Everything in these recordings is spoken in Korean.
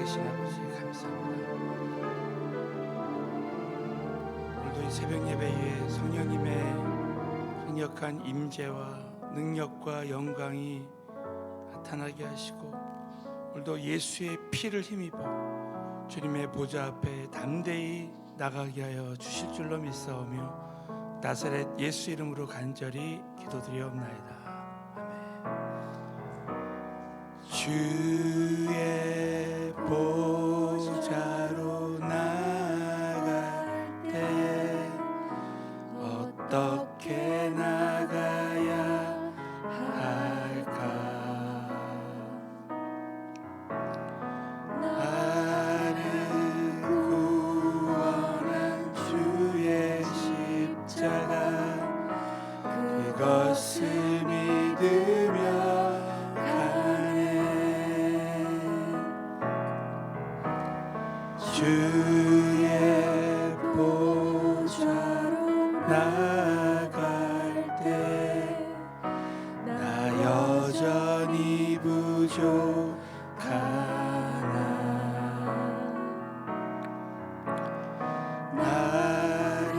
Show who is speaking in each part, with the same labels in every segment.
Speaker 1: 살아계신 아버지 감사합니다. 오늘도 이 새벽 예배에 성령님의 강력한 임재와 능력과 영광이 나타나게 하시고, 오늘도 예수의 피를 힘입어 주님의 보좌 앞에 담대히 나가게 하여 주실 줄로 믿사오며 나사렛 예수 이름으로 간절히 기도드리옵나이다. 주의 보좌로 나갈 때 어떻게 나가야 할까? 나를 구원한 주의 십자가, 그것을 믿으며 주의 보좌로 나갈 때 나 여전히 부족하나. 나를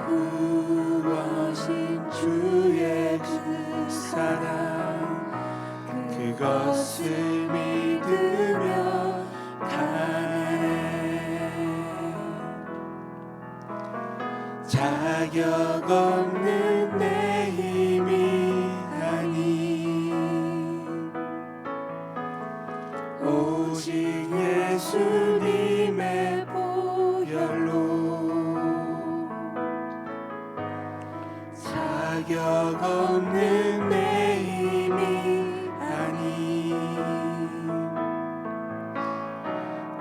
Speaker 1: 구원하신 주의 그 사랑, 그것을 믿으며 자격 없는 내 힘이 아닌 오직 예수님의 보혈로, 자격 없는 내 힘이 아닌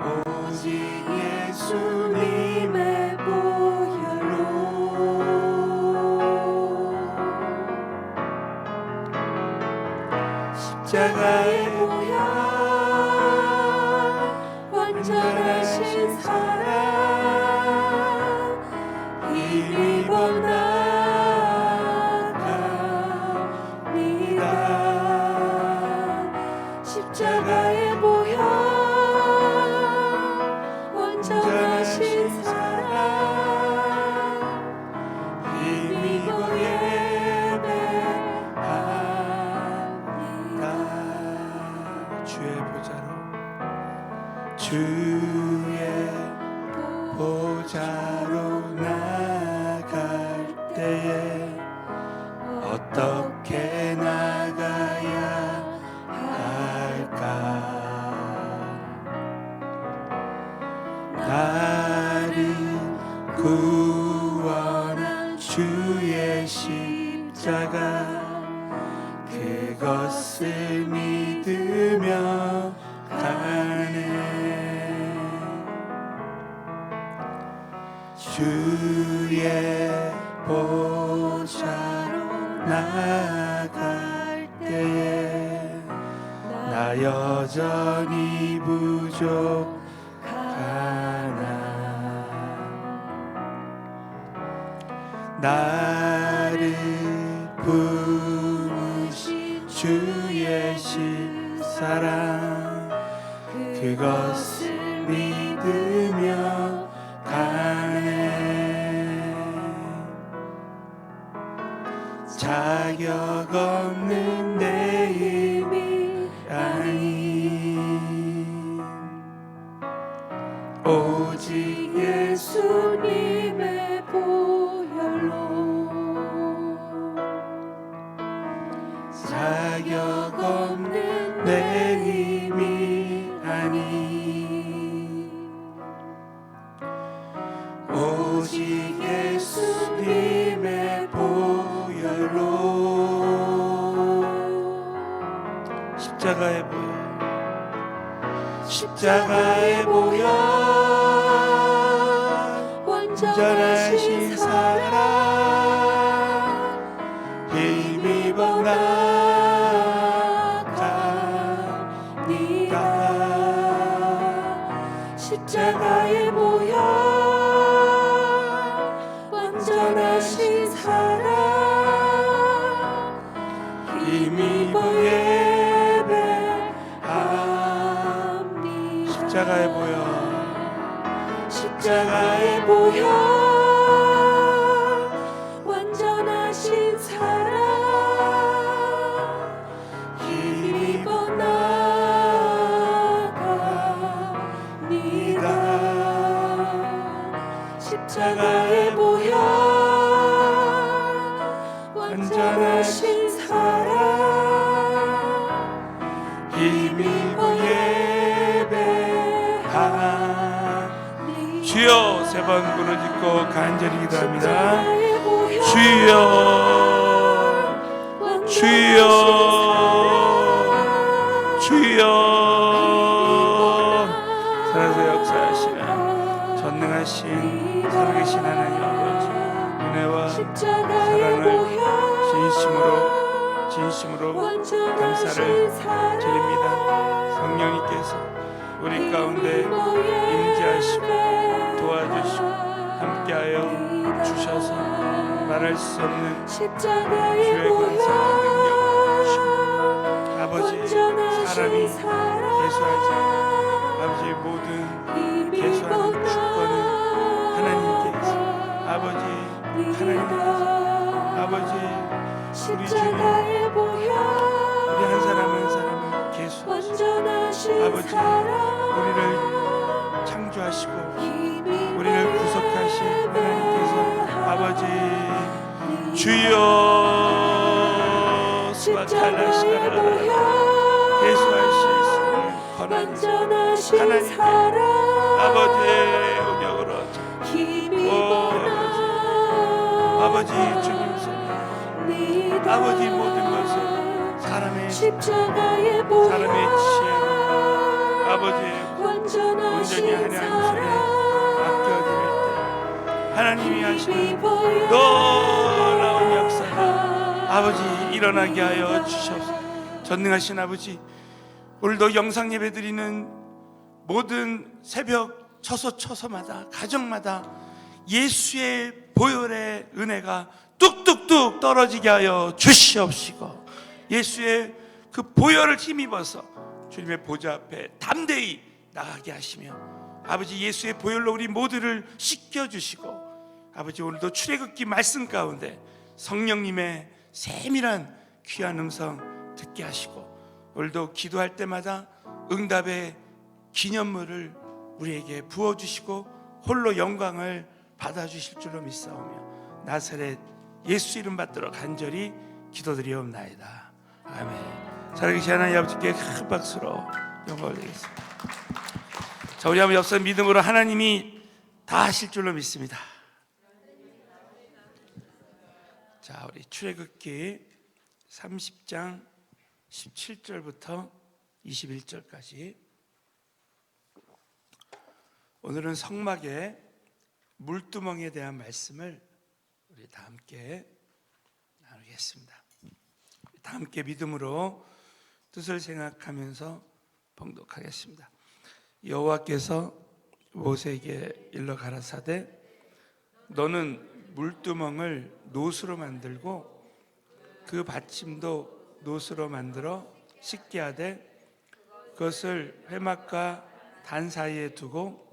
Speaker 1: 오직 예수님의 십자가의 보혈, 완전하신 사랑, 힘입어 나갑니다. 십자가의 보혈, 완전하신 사랑, 힘입어 주의 보좌로 나갈 때에 어떻게 나가야 할까? 나를 구원한 주의 십자가, 그것을 믿으며 가네. 주의 보좌로 나갈 때에 나 여전히 부족하나. 나를 부르신 주의 십사랑, 그것을 믿으며 가네. 자격 없는 내 힘이 아닌 오직 예수님의 보혈로, 자격 없는 내 힘이 아닌 오직 예수님의 보혈로. 십자가의 보혈, 십자가의 보혈, 완전하신 사랑, 힘입어 나갑니다. 십자가의 보혈, 완전하신 사랑, 힘입어 예배합니다. 십자가에 보여 십자가에 보여 완전하신 사랑 힘입어 나갑니다. 십자가에 보여 완전하신 사랑 힘입어 예배합니다. 주여 세 번 부르짖고 간절히 기도합니다. 주여 주여 주여 살아서 역사하시는 전능하신 살아계신 하나님 아버지 은혜와 사랑을 진심으로 감사를 드립니다. 성령님께서 우리 가운데 임재하시고 도와주시고 함께하여 주셔서 말할 수 없는 주의 권세와 능력을 주시고 아버지 사람이 개수하지 아버지 모든 개수하는 주권은 하나님께서 아버지 우리 주님 우리 한 사람 한 사람을 개수하시고 아버지 우리를 창조하시고 우리를 구속하신 하나님께서 아버지 주여 스바탈라시가라 개수하실 수 있는 권한 하나님 아버지의 은혜로 아버지 주님 손에 아버지 모든 것을 사람의 지혜 아버지 온전히 하나님 손에 맡겨드릴 때 하나님이 하시는 놀라운 역사가 아버지 일어나게 하여 주셔서 전능하신 아버지 오늘도 영상 예배 드리는 모든 새벽 처소마다 가정마다 예수의 보혈의 은혜가 뚝뚝뚝 떨어지게 하여 주시옵시고 예수의 그 보혈을 힘입어서 주님의 보좌 앞에 담대히 나가게 하시며 아버지 예수의 보혈로 우리 모두를 씻겨주시고 아버지 오늘도 출애굽기 말씀 가운데 성령님의 세밀한 귀한 음성 듣게 하시고 오늘도 기도할 때마다 응답의 기념물을 우리에게 부어주시고 홀로 영광을 받아주실 줄로 믿사오며 나사렛 예수 이름 받들어 간절히 기도드리옵나이다. 아멘. 살아계신 하나님 아버지께 큰 박수로 영광을 드리겠습니다. 자, 우리 한번 옆서 믿음으로 하나님이 다 하실 줄로 믿습니다. 자, 우리 출애굽기 30장 17절부터 21절까지 오늘은 성막의 물두멍에 대한 말씀을 우리 다 함께 나누겠습니다. 다 함께 믿음으로 뜻을 생각하면서 봉독하겠습니다. 여호와께서 모세에게 일러 가라사대 너는 물두멍을 노수로 만들고 그 받침도 노수로 만들어 씻게 하되 그것을 회막과 단 사이에 두고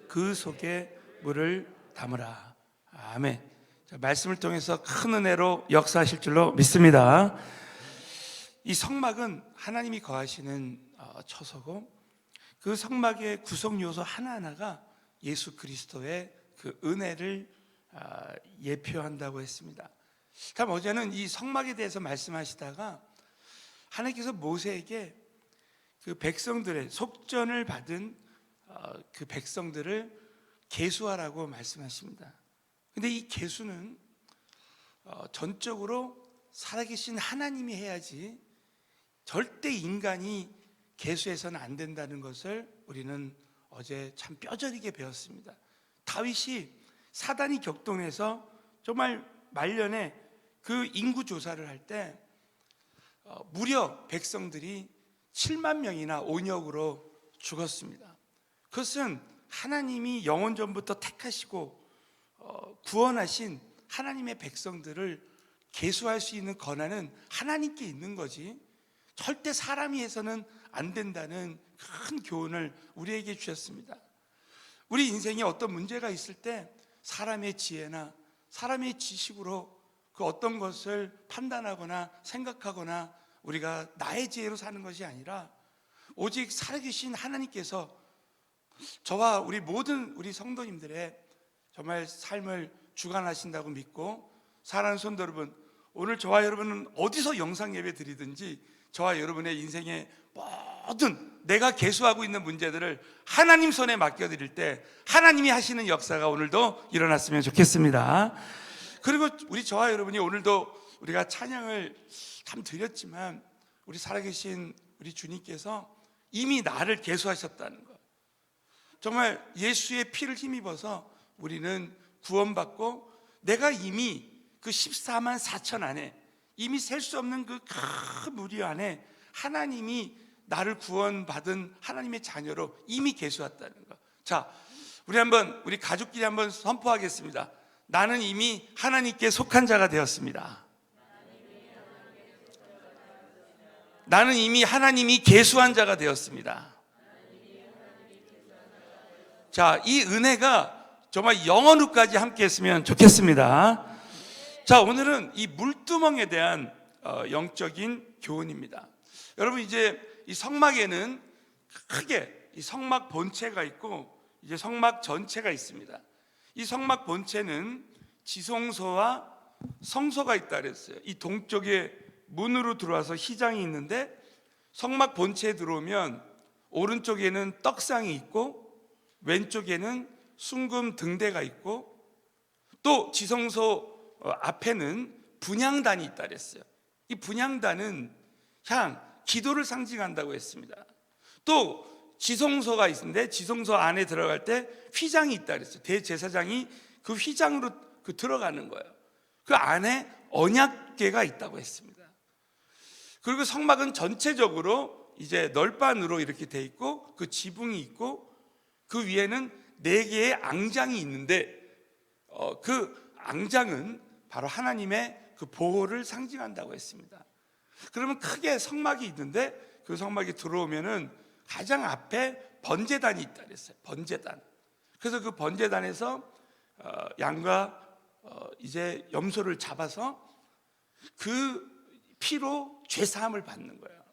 Speaker 1: 그 속에 물을 담으라. 아멘. 자, 말씀을 통해서 큰 은혜로 역사하실 줄로 믿습니다. 이 성막은 하나님이 거하시는 처소고 그 성막의 구성 요소 하나하나가 예수 그리스도의 그 은혜를 예표한다고 했습니다. 참 어제는 이 성막에 대해서 말씀하시다가 하나님께서 모세에게 그 백성들의 속전을 받은 그 백성들을 계수하라고 말씀하십니다. 근데 이 계수는 전적으로 살아계신 하나님이 해야지 절대 인간이 계수해서는 안 된다는 것을 우리는 어제 참 뼈저리게 배웠습니다. 다윗이 사단이 격동해서 정말 말년에 그 인구 조사를 할 때 무려 백성들이 7만 명이나 온역으로 죽었습니다. 그것은 하나님이 영원 전부터 택하시고 구원하신 하나님의 백성들을 계수할 수 있는 권한은 하나님께 있는 거지 절대 사람이 해서는 안 된다는 큰 교훈을 우리에게 주셨습니다. 우리 인생에 어떤 문제가 있을 때 사람의 지혜나 사람의 지식으로 그 어떤 것을 판단하거나 생각하거나 우리가 나의 지혜로 사는 것이 아니라 오직 살아계신 하나님께서 저와 우리 모든 우리 성도님들의 정말 삶을 주관하신다고 믿고 사랑하는 성도 여러분, 오늘 저와 여러분은 어디서 영상 예배 드리든지 저와 여러분의 인생의 모든 내가 계수하고 있는 문제들을 하나님 손에 맡겨드릴 때 하나님이 하시는 역사가 오늘도 일어났으면 좋겠습니다. 그리고 우리 저와 여러분이 오늘도 우리가 찬양을 참 드렸지만 우리 살아계신 우리 주님께서 이미 나를 계수하셨다는 것, 정말 예수의 피를 힘입어서 우리는 구원받고 내가 이미 그 14만 4천 안에 이미 셀 수 없는 그 큰 무리 안에 하나님이 나를 구원받은 하나님의 자녀로 이미 계수했다는 것. 자, 우리 가족끼리 한번 선포하겠습니다. 나는 이미 하나님께 속한 자가 되었습니다. 나는 이미 하나님이 계수한 자가 되었습니다. 자, 이 은혜가 정말 영원후까지 함께 했으면 좋겠습니다. 자, 오늘은 이 물두멍에 대한 영적인 교훈입니다. 여러분, 이제 이 성막에는 크게 이 성막 본체가 있고 이제 성막 전체가 있습니다. 이 성막 본체는 지성소와 성소가 있다 그랬어요. 이 동쪽에 문으로 들어와서 휘장이 있는데 성막 본체에 들어오면 오른쪽에는 떡상이 있고 왼쪽에는 순금 등대가 있고 또 지성소 앞에는 분향단이 있다 그랬어요. 이 분향단은 기도를 상징한다고 했습니다. 또 지성소가 있는데 지성소 안에 들어갈 때 휘장이 있다 그랬어요. 대제사장이 그 휘장으로 들어가는 거예요. 그 안에 언약궤가 있다고 했습니다. 그리고 성막은 전체적으로 이제 널판으로 이렇게 돼 있고 그 지붕이 있고 그 위에는 4개의 앙장이 있는데 그 앙장은 바로 하나님의 그 보호를 상징한다고 했습니다. 그러면 크게 성막이 있는데 그 성막이 들어오면은 가장 앞에 번제단이 있다 그랬어요. 번제단. 그래서 그 번제단에서 양과 이제 염소를 잡아서 그 피로 죄 사함을 받는 거예요.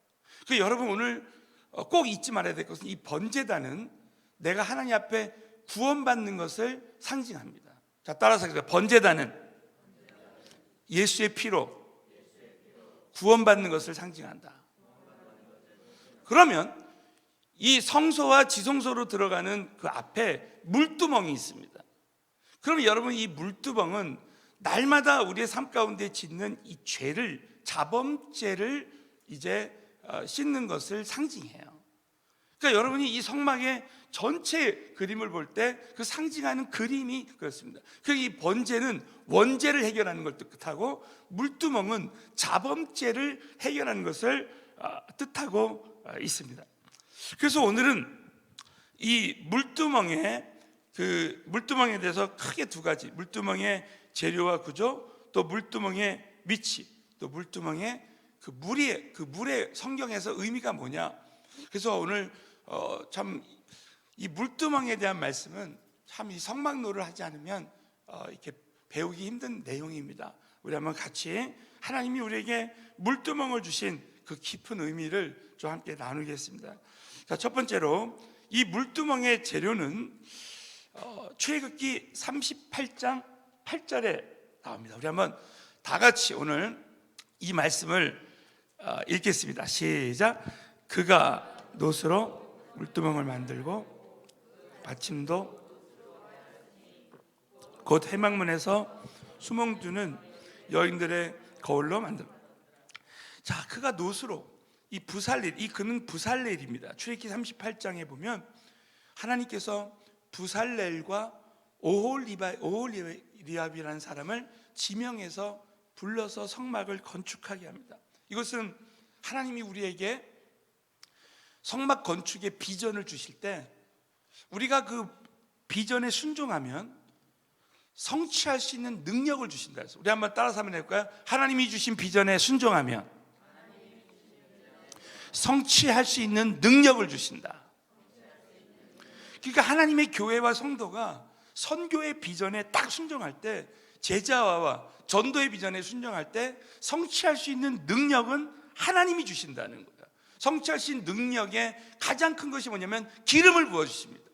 Speaker 1: 그 여러분 오늘 꼭 잊지 말아야 될 것은 이 번제단은 내가 하나님 앞에 구원받는 것을 상징합니다. 자, 따라서 번제단은 예수의 피로 구원받는 것을 상징한다. 그러면 이 성소와 지성소로 들어가는 그 앞에 물두멍이 있습니다. 그러면 여러분 이 물두멍은 날마다 우리의 삶 가운데 짓는 이 죄를, 자범죄를 이제 씻는 것을 상징해요. 그러니까 여러분이 이 성막의 전체 그림을 볼 때 그 상징하는 그림이 그렇습니다. 그리고 이 번제는 원죄를 해결하는 걸 뜻하고 물두멍은 자범죄를 해결하는 것을 뜻하고 있습니다. 그래서 오늘은 이 물두멍에 대해서 크게 2가지, 물두멍의 재료와 구조, 또 물두멍의 위치, 또 물두멍의 그 물의 성경에서 의미가 뭐냐. 그래서 오늘 참 이 물두멍에 대한 말씀은 참 이 성막노를 하지 않으면 이렇게 배우기 힘든 내용입니다. 우리 한번 같이 하나님이 우리에게 물두멍을 주신 그 깊은 의미를 좀 함께 나누겠습니다. 자, 첫 번째로 이 물두멍의 재료는 출애굽기 38장 8절에 나옵니다. 우리 한번 다 같이 오늘 이 말씀을 읽겠습니다. 시작. 그가 놋으로 물두멍을 만들고 받침도 곧 해막문에서 수몽두는 여인들의 거울로 만들고. 자, 그가 놋으로 이 부살렐, 이 그는 부살렐입니다. 출애굽기 38장에 보면 하나님께서 부살렐과 오홀리압이라는 사람을 지명해서 불러서 성막을 건축하게 합니다. 이것은 하나님이 우리에게 성막 건축의 비전을 주실 때 우리가 그 비전에 순종하면 성취할 수 있는 능력을 주신다 해서 우리 한번 따라서 한번 해볼까요? 하나님이 주신 비전에 순종하면 성취할 수 있는 능력을 주신다. 그러니까 하나님의 교회와 성도가 선교의 비전에 딱 순종할 때, 제자화와 전도의 비전에 순종할 때 성취할 수 있는 능력은 하나님이 주신다는 거예요. 성취할 수 있는 능력의 가장 큰 것이 뭐냐면 기름을 부어주십니다.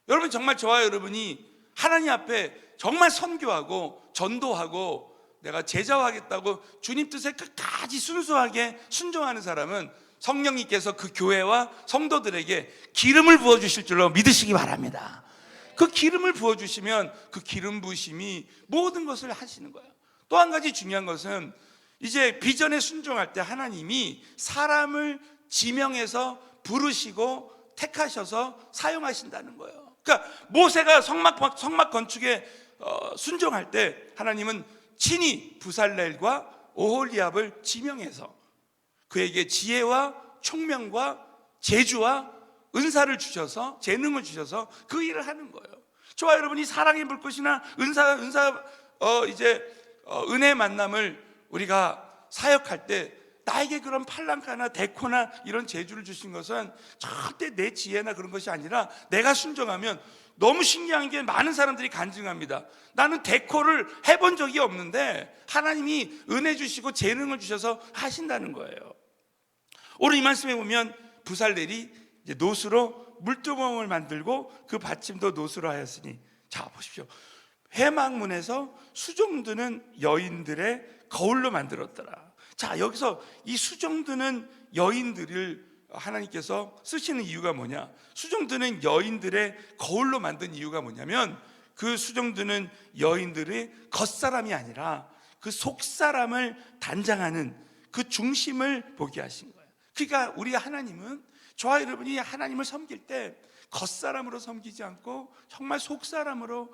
Speaker 1: 여러분, 정말 저와 여러분이 하나님 앞에 정말 선교하고 전도하고 내가 제자화하겠다고 주님 뜻에 끝까지 순수하게 순종하는 사람은 성령님께서 그 교회와 성도들에게 기름을 부어주실 줄로 믿으시기 바랍니다. 그 기름을 부어주시면 그 기름 부으심이 모든 것을 하시는 거예요. 또 한 가지 중요한 것은 이제 비전에 순종할 때 하나님이 사람을 지명해서 부르시고 택하셔서 사용하신다는 거예요. 그러니까 모세가 성막 건축에 순종할 때 하나님은 친히 부살렐과 오홀리압을 지명해서 그에게 지혜와 총명과 재주와 은사를 주셔서, 재능을 주셔서 그 일을 하는 거예요. 저와 여러분이 사랑의 불꽃이나 은혜의 만남을 우리가 사역할 때 나에게 그런 팔랑카나 데코나 이런 재주를 주신 것은 절대 내 지혜나 그런 것이 아니라 내가 순종하면, 너무 신기한 게 많은 사람들이 간증합니다. 나는 데코를 해본 적이 없는데 하나님이 은혜 주시고 재능을 주셔서 하신다는 거예요. 오늘 이 말씀에 보면 부살렐이 이제 노수로 물두멍을 만들고 그 받침도 노수로 하였으니, 자 보십시오. 회막문에서 수종드는 여인들의 거울로 만들었더라. 자, 여기서 이 수종드는 여인들을 하나님께서 쓰시는 이유가 뭐냐? 수종드는 여인들의 거울로 만든 이유가 뭐냐면, 그 수종드는 여인들의 겉사람이 아니라 그 속사람을 단장하는 그 중심을 보게 하신 거예요. 그러니까 우리 하나님은, 저와 여러분이 하나님을 섬길 때 겉사람으로 섬기지 않고 정말 속사람으로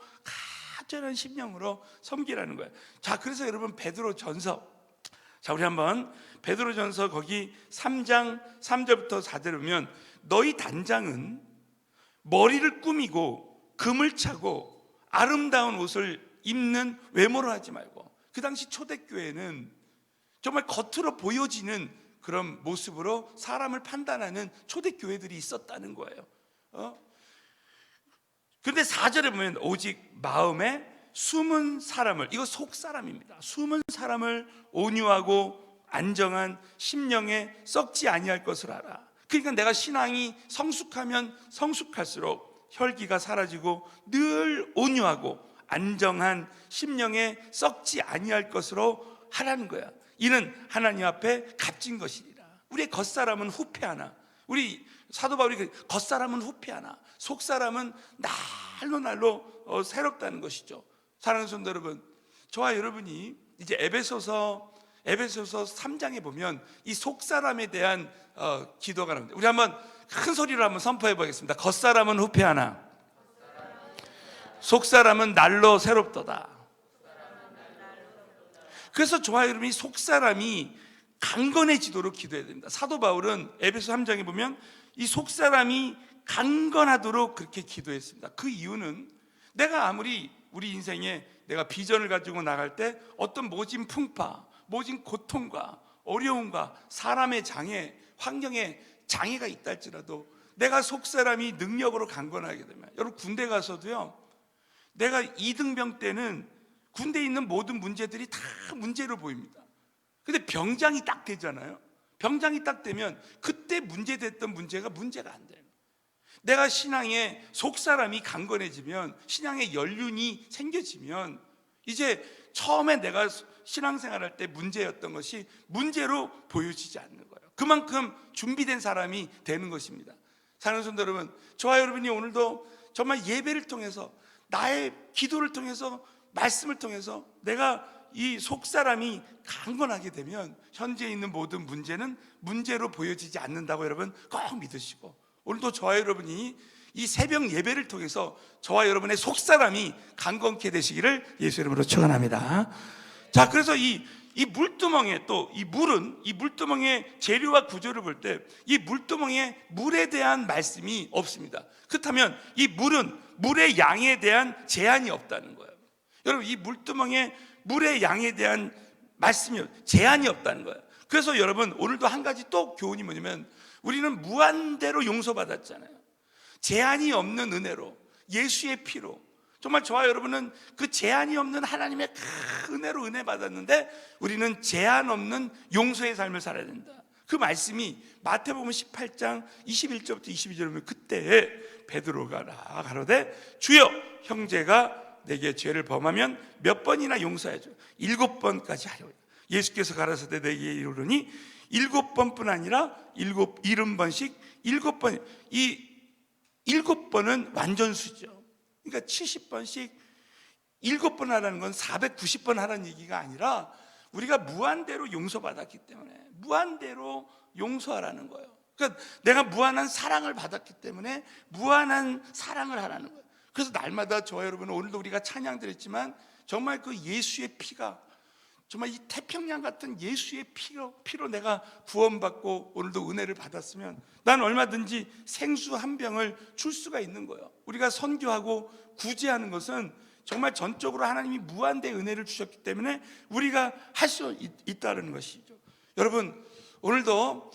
Speaker 1: 간절한 심령으로 섬기라는 거예요. 자, 그래서 여러분 베드로전서, 자 우리 한번 베드로전서 거기 3장 3절부터 4절 보면, 너희 단장은 머리를 꾸미고 금을 차고 아름다운 옷을 입는 외모로 하지 말고, 그 당시 초대교회는 정말 겉으로 보여지는 그런 모습으로 사람을 판단하는 초대교회들이 있었다는 거예요. 그런데 4절에 보면 오직 마음에 숨은 사람을, 이거 속사람입니다. 숨은 사람을 온유하고 안정한 심령에 썩지 아니할 것을 알아. 그러니까 내가 신앙이 성숙하면 성숙할수록 혈기가 사라지고 늘 온유하고 안정한 심령에 썩지 아니할 것으로 하라는 거야. 이는 하나님 앞에 값진 것이니라. 우리의 겉사람은 후패하나, 우리 사도 바울이 겉사람은 후패하나 속사람은 날로 새롭다는 것이죠. 사랑하는 성도 여러분, 저와 여러분이 이제 에베소서 3장에 보면 이 속사람에 대한 기도가 나옵니다. 우리 한번 큰 소리로 한번 선포해 보겠습니다. 겉사람은 후패하나 속사람은 날로 새롭도다. 그래서 저와 여러분이 속사람이 강건해지도록 기도해야 됩니다. 사도 바울은 에베소 3장에 보면 이 속사람이 강건하도록 그렇게 기도했습니다. 그 이유는 내가 아무리 우리 인생에 내가 비전을 가지고 나갈 때 어떤 모진 풍파, 모진 고통과 어려움과 사람의 장애, 환경에 장애가 있다 할지라도 내가 속사람이 능력으로 강건하게 되면, 여러분 군대 가서도요, 내가 2등병 때는 군대에 있는 모든 문제들이 다 문제로 보입니다. 근데 병장이 딱 되잖아요. 병장이 딱 되면 그때 문제됐던 문제가 안 돼요. 내가 신앙에 속사람이 강건해지면, 신앙의 연륜이 생겨지면 이제 처음에 내가 신앙생활할 때 문제였던 것이 문제로 보여지지 않는 거예요. 그만큼 준비된 사람이 되는 것입니다. 사랑하는 성도 여러분, 저와 여러분이 오늘도 정말 예배를 통해서, 나의 기도를 통해서, 말씀을 통해서 내가 이 속사람이 강건하게 되면 현재 있는 모든 문제는 문제로 보여지지 않는다고 여러분 꼭 믿으시고, 오늘도 저와 여러분이 이 새벽 예배를 통해서 저와 여러분의 속사람이 강건케 되시기를 예수 이름으로 축원합니다. 자, 그래서 이 물두멍에, 또 이 물은, 이 물두멍의 재료와 구조를 볼 때 이 물두멍에 물에 대한 말씀이 없습니다. 그렇다면 이 물은 물의 양에 대한 제한이 없다는 거예요. 여러분, 이 물두멍에 물의 양에 대한 말씀이 제한이 없다는 거예요. 그래서 여러분, 오늘도 한 가지 또 교훈이 뭐냐면, 우리는 무한대로 용서받았잖아요. 제한이 없는 은혜로, 예수의 피로. 정말 저와 여러분은 그 제한이 없는 하나님의 큰 은혜로 은혜 받았는데, 우리는 제한 없는 용서의 삶을 살아야 된다. 그 말씀이 마태복음 18장 21절부터 22절에 보면, 그때 베드로가 나아가로되 주여, 형제가 내게 죄를 범하면 몇 번이나 용서하죠? 7번까지 하려고. 예수께서 가라사대 내게 이르노니 7번뿐 아니라 70번씩 7번. 이 7번은 완전수죠. 그러니까 70번씩 7번 하라는 건 490번 하라는 얘기가 아니라, 우리가 무한대로 용서받았기 때문에 무한대로 용서하라는 거예요. 그러니까 내가 무한한 사랑을 받았기 때문에 무한한 사랑을 하라는 거예요. 그래서 날마다 저와 여러분은, 오늘도 우리가 찬양 드렸지만, 정말 그 예수의 피가, 정말 이 태평양 같은 예수의 피로 내가 구원받고 오늘도 은혜를 받았으면, 난 얼마든지 생수 한 병을 줄 수가 있는 거예요. 우리가 선교하고 구제하는 것은 정말 전적으로 하나님이 무한대의 은혜를 주셨기 때문에 우리가 할 수 있다는 것이죠. 여러분, 오늘도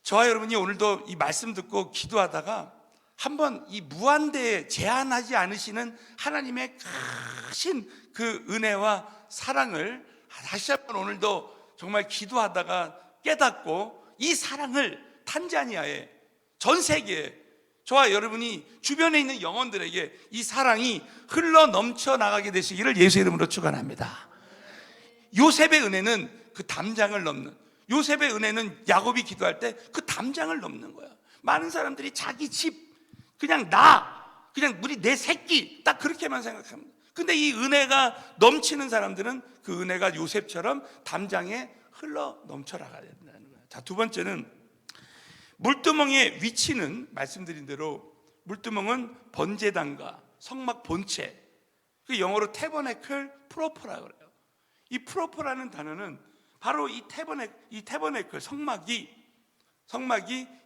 Speaker 1: 저와 여러분이 오늘도 이 말씀 듣고 기도하다가 한번 이 무한대에 제한하지 않으시는 하나님의 크신 그 은혜와 사랑을 다시 한번 오늘도 정말 기도하다가 깨닫고, 이 사랑을 탄자니아에, 전 세계에, 저와 여러분이 주변에 있는 영혼들에게 이 사랑이 흘러 넘쳐 나가게 되시기를 예수의 이름으로 축원합니다. 요셉의 은혜는 그 담장을 넘는, 요셉의 은혜는 야곱이 기도할 때 그 담장을 넘는 거야. 많은 사람들이 자기 집, 그냥 그냥 우리 내 새끼, 딱 그렇게만 생각합니다. 근데 이 은혜가 넘치는 사람들은 그 은혜가 요셉처럼 담장에 흘러 넘쳐 나가야 된다는 거예요. 자, 두 번째는, 물두멍의 위치는 말씀드린 대로, 물두멍은 번제단과 성막 본체, 그 영어로 태버네클 프로퍼라고 그래요. 이 프로퍼라는 단어는 바로 이 태버네클 성막이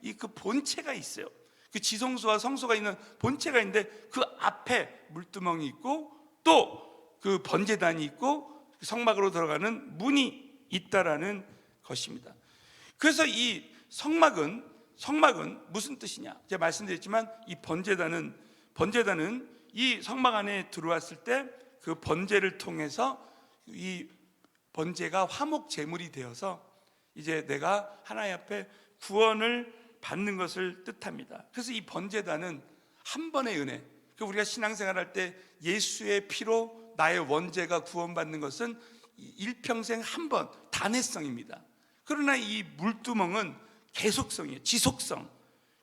Speaker 1: 이 그 본체가 있어요. 그 지성소와 성소가 있는 본체가 있는데, 그 앞에 물두멍이 있고 또 그 번제단이 있고 성막으로 들어가는 문이 있다라는 것입니다. 그래서 이 성막은 무슨 뜻이냐? 제가 말씀드렸지만, 이 번제단은 이 성막 안에 들어왔을 때 그 번제를 통해서 이 번제가 화목 제물이 되어서 이제 내가 하나님 앞에 구원을 받는 것을 뜻합니다. 그래서 이 번제단은 한 번의 은혜, 우리가 신앙생활할 때 예수의 피로 나의 원죄가 구원받는 것은 일평생 한 번, 단회성입니다. 그러나 이 물두멍은 계속성이에요. 지속성.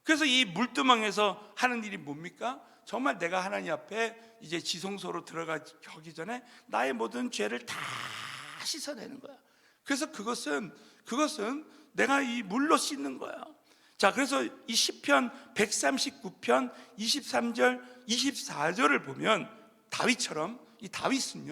Speaker 1: 그래서 이 물두멍에서 하는 일이 뭡니까? 정말 내가 하나님 앞에 이제 지성소로 들어가기 전에 나의 모든 죄를 다 씻어내는 거야. 그래서 그것은 내가 이 물로 씻는 거야. 자, 그래서 이 시편 139편 23절 24절을 보면, 다윗처럼, 이 다윗은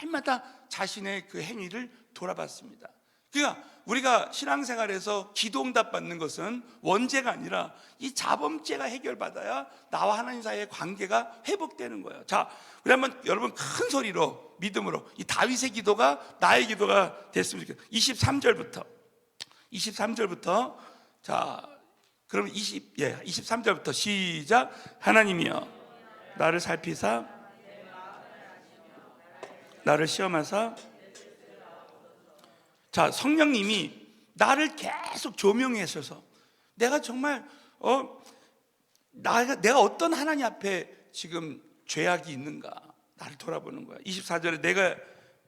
Speaker 1: 날마다 자신의 그 행위를 돌아봤습니다. 그러니까 우리가 신앙생활에서 기도응답 받는 것은 원죄가 아니라 이 자범죄가 해결받아야 나와 하나님 사이의 관계가 회복되는 거예요. 자, 우리 한번 여러분 큰 소리로 믿음으로 이 다윗의 기도가 나의 기도가 됐으면 좋겠어요. 23절부터 자, 그럼 23절부터 시작. 하나님이여 나를 살피사 나를 시험하사. 자, 성령님이 나를 계속 조명하셔서 내가 정말 내가 어떤 하나님 앞에 지금 죄악이 있는가 나를 돌아보는 거야. 24절에 내가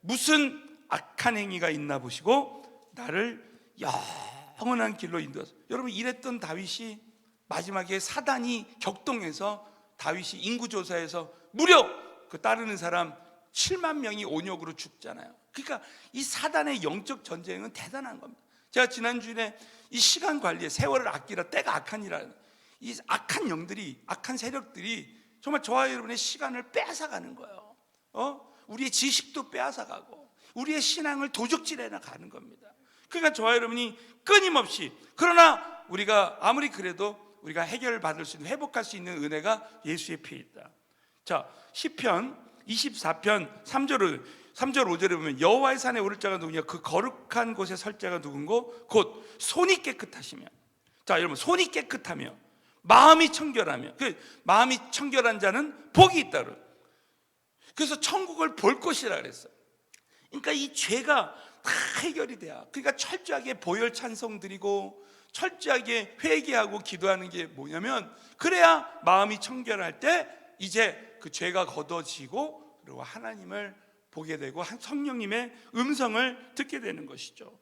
Speaker 1: 무슨 악한 행위가 있나 보시고 나를 영원한 길로 인도하소서. 여러분, 이랬던 다윗이 마지막에 사단이 격동해서 다윗이 인구조사에서 무려 그 따르는 사람 7만 명이 온역으로 죽잖아요. 그러니까 이 사단의 영적 전쟁은 대단한 겁니다. 제가 지난주에 이 시간 관리에 세월을 아끼라 때가 악하니라, 이 악한 영들이, 악한 세력들이 정말 저와 여러분의 시간을 빼앗아가는 거예요. 우리의 지식도 빼앗아가고 우리의 신앙을 도적질해 나가는 겁니다. 그러니까 저와 여러분이 끊임없이, 그러나 우리가 아무리 그래도 우리가 해결을 받을 수 있는, 회복할 수 있는 은혜가 예수의 피에 있다. 자, 시편 24편 3절을 3절 5절에 보면 여호와의 산에 오를 자가 누구냐? 그 거룩한 곳에 설 자가 누군고? 곧 손이 깨끗하시며. 자, 여러분, 손이 깨끗하며 마음이 청결하며, 그 마음이 청결한 자는 복이 있다 그래요. 그래서 천국을 볼 것이라 그랬어요. 그러니까 이 죄가 다 해결이 돼야, 그러니까 철저하게 보혈 찬송 드리고 철저하게 회개하고 기도하는 게 뭐냐면, 그래야 마음이 청결할 때 이제 그 죄가 걷어지고 그리고 하나님을 보게 되고 성령님의 음성을 듣게 되는 것이죠.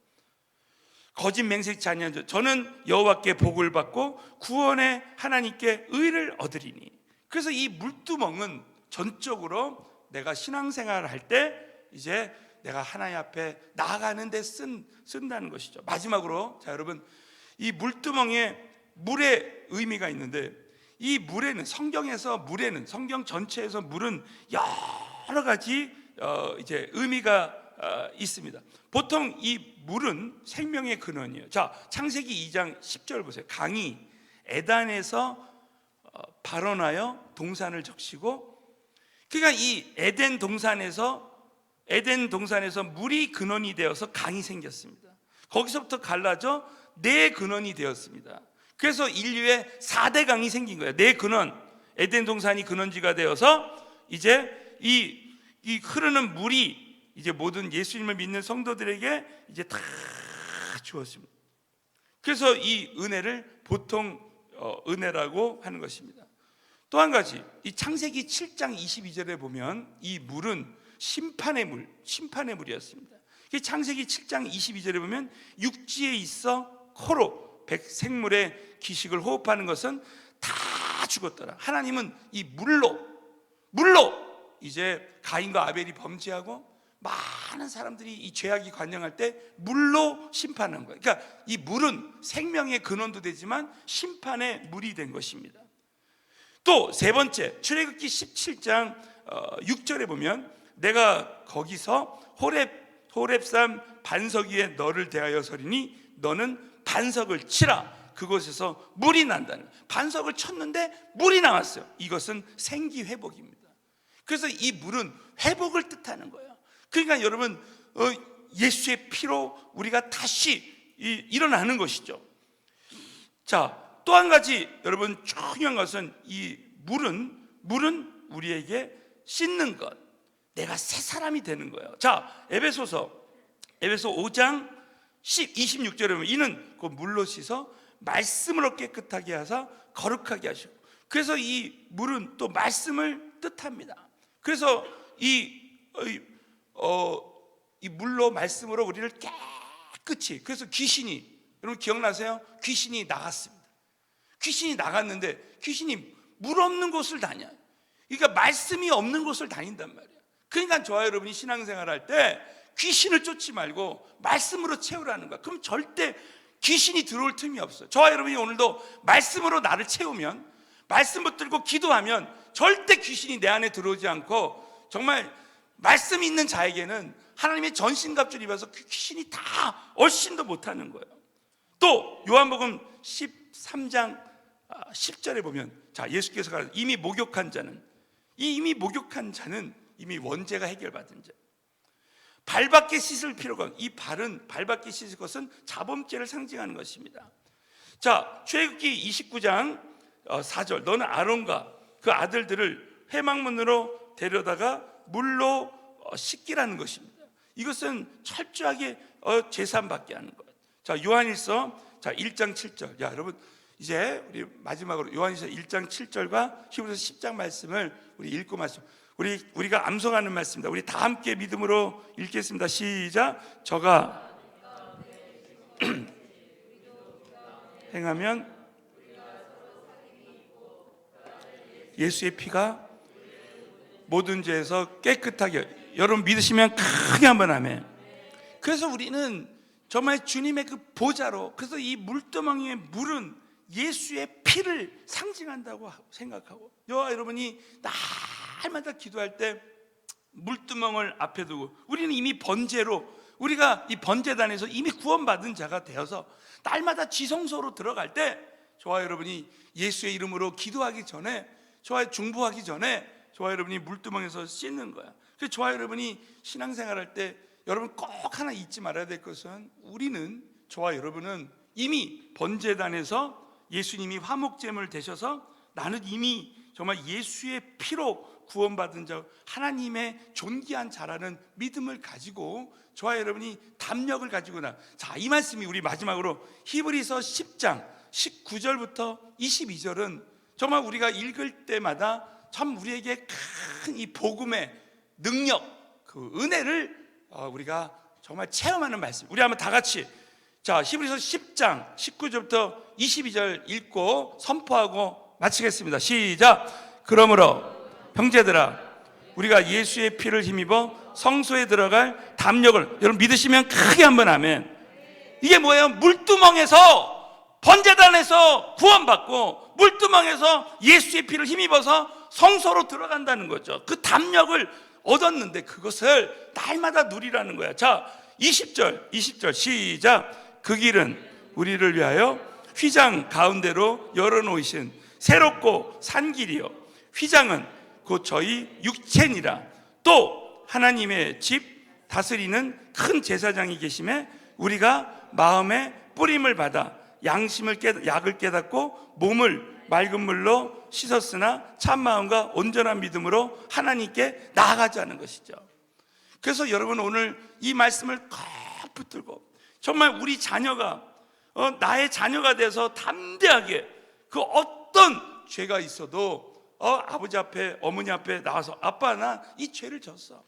Speaker 1: 거짓 맹세치 아니한 자 저는 여호와께 복을 받고 구원의 하나님께 의를 얻으리니. 그래서 이 물두멍은 전적으로 내가 신앙생활을 할 때 이제 내가 하나님 앞에 나아가는 데 쓴다는 것이죠. 마지막으로, 자 여러분, 이 물두멍에 물의 의미가 있는데, 이 물에는, 성경에서 물에는, 성경 전체에서 물은 여러 가지 이제 의미가 있습니다. 보통 이 물은 생명의 근원이에요. 자, 창세기 2장 10절 보세요. 강이 에단에서 발원하여 동산을 적시고, 그러니까 이 에덴 동산에서 물이 근원이 되어서 강이 생겼습니다. 거기서부터 갈라져 네 근원이 되었습니다. 그래서 인류의 4대 강이 생긴 거예요. 네 근원, 에덴 동산이 근원지가 되어서 이제 이 흐르는 물이 이제 모든 예수님을 믿는 성도들에게 이제 다 주었습니다. 그래서 이 은혜를 보통 은혜라고 하는 것입니다. 또 한 가지, 이 창세기 7장 22절에 보면 이 물은 심판의 물이었습니다. 창세기 7장 22절에 보면 육지에 있어 코로 생물의 기식을 호흡하는 것은 다 죽었더라. 하나님은 이 물로 이제 가인과 아벨이 범죄하고 많은 사람들이 이 죄악이 관영할 때 물로 심판한 거예요. 그러니까 이 물은 생명의 근원도 되지만 심판의 물이 된 것입니다. 또 세 번째, 출애굽기 17장 6절에 보면 내가 거기서 호렙산 반석 위에 너를 대하여 서리니 너는 반석을 치라. 그곳에서 물이 난다는, 반석을 쳤는데 물이 나왔어요. 이것은 생기 회복입니다. 그래서 이 물은 회복을 뜻하는 거예요. 그러니까 여러분, 예수의 피로 우리가 다시 일어나는 것이죠. 자, 또 한 가지 여러분 중요한 것은 이 물은 우리에게 씻는 것, 내가 새 사람이 되는 거예요. 자, 에베소 5장 26절에 보면 이는 그 물로 씻어 말씀으로 깨끗하게 하사 거룩하게 하시고, 그래서 이 물은 또 말씀을 뜻합니다. 그래서 이 물로, 말씀으로 우리를 깨끗이, 그래서 귀신이, 여러분 기억나세요? 귀신이 나갔습니다. 귀신이 나갔는데 귀신이 물 없는 곳을 다녀요. 그러니까 말씀이 없는 곳을 다닌단 말이에요. 그러니까 저와 여러분이 신앙생활 할 때 귀신을 쫓지 말고 말씀으로 채우라는 거야. 그럼 절대 귀신이 들어올 틈이 없어요. 저와 여러분이 오늘도 말씀으로 나를 채우면, 말씀 붙들고 기도하면 절대 귀신이 내 안에 들어오지 않고, 정말 말씀이 있는 자에게는 하나님의 전신갑주를 입어서 귀신이 다 얼씬도 못하는 거예요. 또 요한복음 13장 10절에 보면, 자, 예수께서 가라사대 이미 목욕한 자는 이미 원죄가 해결받은 자, 발밖에 씻을 필요가, 이 발밖에 씻을 것은 자범죄를 상징하는 것입니다. 자, 출애굽기 29장 4절 너는 아론과 그 아들들을 회막문으로 데려다가 물로 씻기라는 것입니다. 이것은 철저하게 제사받게 하는 것. 자, 요한일서 1장 7절. 야, 여러분, 이제 우리 마지막으로 요한일서 1장 7절과 히브리서 10장 말씀을 우리 읽고 말씀, 우리가 암송하는 말씀입니다. 우리 다 함께 믿음으로 읽겠습니다. 시작. 저가 행하면 예수의 피가 모든 죄에서 깨끗하게, 여러분 믿으시면 크게 한번 아멘. 그래서 우리는 정말 주님의 그 보좌로, 그래서 이 물두멍의 물은 예수의 피를 상징한다고 생각하고, 저와 여러분이 날마다 기도할 때 물두멍을 앞에 두고, 우리는 이미 번제로, 우리가 이 번제단에서 이미 구원받은 자가 되어서 날마다 지성소로 들어갈 때, 저와 여러분이 예수의 이름으로 기도하기 전에, 저와 중보하기 전에 저와 여러분이 물두멍에서 씻는 거야. 그래서 저와 여러분이 신앙생활할 때 여러분 꼭 하나 잊지 말아야 될 것은, 우리는, 저와 여러분은 이미 번제단에서 예수님이 화목제물 되셔서 나는 이미 정말 예수의 피로 구원받은 자, 하나님의 존귀한 자라는 믿음을 가지고 저와 여러분이 담력을 가지고나, 자, 이 말씀이 우리 마지막으로 히브리서 10장 19절부터 22절은 정말 우리가 읽을 때마다 참 우리에게 큰 이 복음의 능력, 그 은혜를 우리가 정말 체험하는 말씀. 우리 한번 다 같이, 자, 히브리서 10장 19절부터 22절 읽고 선포하고 마치겠습니다. 시작. 그러므로 형제들아, 우리가 예수의 피를 힘입어 성소에 들어갈 담력을, 여러분 믿으시면 크게 한번 아멘. 이게 뭐예요? 물두멍에서, 번제단에서 구원받고 물두멍에서 예수의 피를 힘입어서 성소로 들어간다는 거죠. 그 담력을 얻었는데 그것을 날마다 누리라는 거야. 자, 20절 시작. 그 길은 우리를 위하여 휘장 가운데로 열어놓으신 새롭고 산 길이요, 휘장은 곧 저희 육체니라. 또 하나님의 집 다스리는 큰 제사장이 계심에 우리가 마음의 뿌림을 받아 약을 깨닫고 몸을 맑은 물로 씻었으나 참 마음과 온전한 믿음으로 하나님께 나아가자는 것이죠. 그래서 여러분, 오늘 이 말씀을 꼭 붙들고 정말 우리 자녀가 나의 자녀가 돼서 담대하게 그 어떤 죄가 있어도 아버지 앞에, 어머니 앞에 나와서, 아빠, 나 이 죄를 졌어.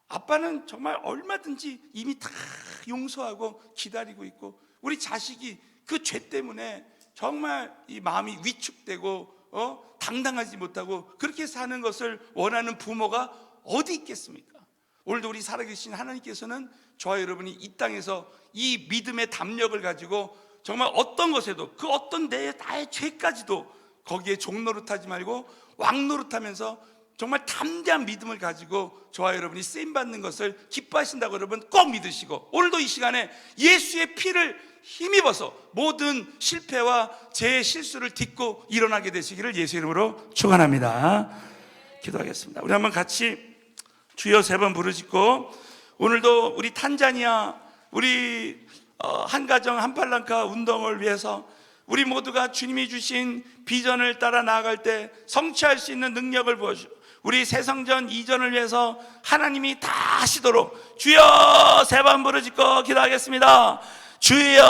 Speaker 1: 아빠는 정말 얼마든지 이미 다 용서하고 기다리고 있고, 우리 자식이 그 죄 때문에 정말 이 마음이 위축되고 당당하지 못하고 그렇게 사는 것을 원하는 부모가 어디 있겠습니까? 오늘도 우리 살아계신 하나님께서는 저와 여러분이 이 땅에서 이 믿음의 담력을 가지고 정말 어떤 것에도, 그 어떤 나의 죄까지도 거기에 종노릇하지 말고 왕노릇하면서 정말 담대한 믿음을 가지고 저와 여러분이 쓰임받는 것을 기뻐하신다고 여러분 꼭 믿으시고, 오늘도 이 시간에 예수의 피를 힘입어서 모든 실패와 제 실수를 딛고 일어나게 되시기를 예수 이름으로 축원합니다. 기도하겠습니다. 우리 한번 같이 주여 3번 부르짖고, 오늘도 우리 탄자니아, 우리 한가정 한팔랑카 운동을 위해서 우리 모두가 주님이 주신 비전을 따라 나아갈 때 성취할 수 있는 능력을 부어주시고, 우리 새성전 이전을 위해서 하나님이 다 하시도록 주여 3번 부르짖고 기도하겠습니다. 주여.